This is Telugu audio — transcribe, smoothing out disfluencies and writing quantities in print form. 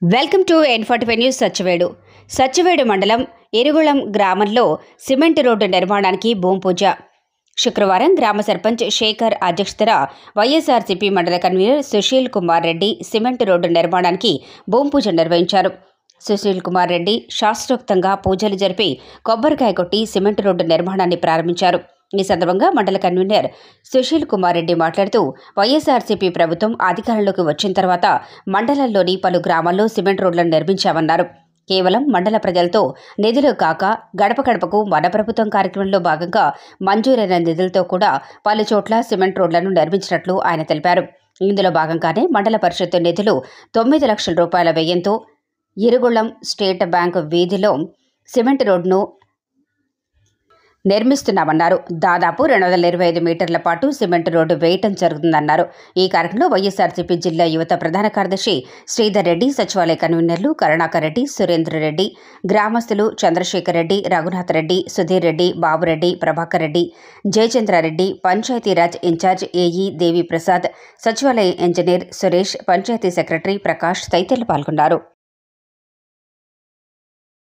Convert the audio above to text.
Welcome to N45 news. Satyavedu మండలం ఎరుగుళం గ్రామంలో సిమెంట్ రోడ్డు నిర్మాణానికి భూమి పూజ. శుక్రవారం గ్రామ సర్పంచ్ శేఖర్ అధ్యక్షతన వైఎస్ఆర్సీపీ మండల convener Sushil Kumar Reddy cement road నిర్మాణానికి భూమి పూజ నిర్వహించారు. సుశీల్ కుమార్ రెడ్డి శాస్త్రోక్తంగా పూజలు జరిపి కొబ్బరికాయ కొట్టి సిమెంట్ రోడ్డు నిర్మాణాన్ని ప్రారంభించారు. ఈ సందర్భంగా మండల కన్వీనర్ సుశీల్ కుమార్ రెడ్డి మాట్లాడుతూ, వైఎస్ఆర్సీపీ ప్రభుత్వం అధికారంలోకి వచ్చిన తర్వాత మండలంలోని పలు గ్రామాల్లో సిమెంట్ రోడ్లను నిర్మించామన్నారు. కేవలం మండల ప్రజలతో నిధులు కాక గడప గడపకు మన ప్రభుత్వం కార్యక్రమంలో భాగంగా మంజూరైన నిధులతో కూడా పలు చోట్ల సిమెంట్ రోడ్లను నిర్మించినట్లు ఆయన తెలిపారు. ఇందులో భాగంగానే మండల పరిషత్ నిధులు 9 లక్షల రూపాయల వ్యయంతో ఇరుగుళం స్టేట్ బ్యాంక్ వీధిలో సిమెంట్ రోడ్డును నిర్మిస్తున్నామన్నారు. దాదాపు 225 మీటర్ల పాటు సిమెంట్ రోడ్డు వేయటం జరుగుతుందన్నారు. ఈ కార్యక్రమంలో వైఎస్ఆర్సీపీ జిల్లా యువత ప్రధాన కార్యదర్శి శ్రీధర్ రెడ్డి, సచివాలయ కన్వీనర్లు కరుణాకర్ రెడ్డి, సురేంద్ర రెడ్డి, గ్రామస్తులు చంద్రశేఖర్ రెడ్డి, రఘునాథ్ రెడ్డి, సుధీర్ రెడ్డి, బాబురెడ్డి, ప్రభాకర్ రెడ్డి, జయచంద్రారెడ్డి, పంచాయతీరాజ్ ఇన్ఛార్జ్ ఏఈ దేవి ప్రసాద్, సచివాలయ ఇంజనీర్ సురేష్, పంచాయతీ సెక్రటరీ ప్రకాష్ తదితరులు పాల్గొన్నారు.